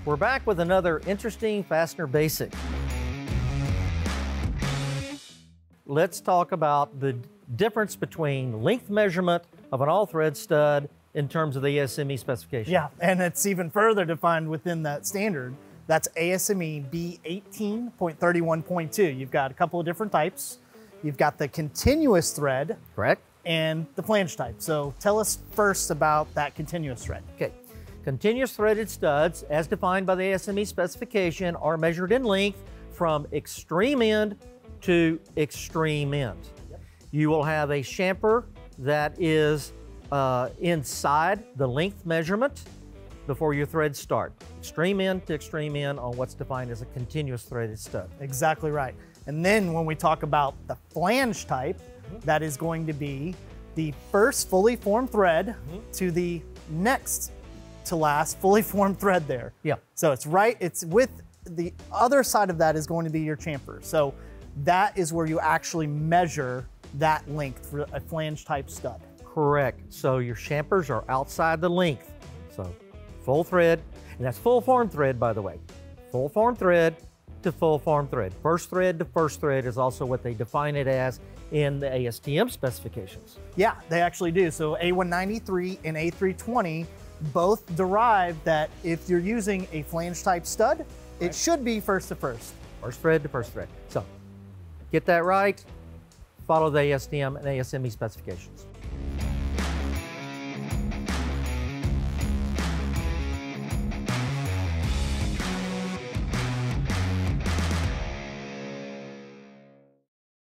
We're back with another interesting fastener basic. Let's talk about the difference between length measurement of an all-thread stud in terms of the ASME specification. Yeah, and it's even further defined within that standard. That's ASME B18.31.2. You've got a couple of different types. You've got the continuous thread. Correct. And the flange type. So tell us first about that continuous thread. Okay. Continuous threaded studs, as defined by the ASME specification, are measured in length from extreme end to extreme end. Yep. You will have a chamfer that is inside the length measurement before your threads start. Extreme end to extreme end on what's defined as a continuous threaded stud. Exactly right. And then when we talk about the flange type, that is going to be the first fully formed thread to the next to last fully formed thread there. Yeah. So it's with the other side of that is going to be your chamfer. So that is where you actually measure that length for a flange type stud. Correct. So your chamfers are outside the length. So full thread, and that's full formed thread, by the way. Full formed thread to full formed thread. First thread to first thread is also what they define it as in the ASTM specifications. Yeah, they actually do. So A193 and A320 both derive that if you're using a flange type stud, it should be first to first. First thread to first thread. So get that right, follow the ASTM and ASME specifications.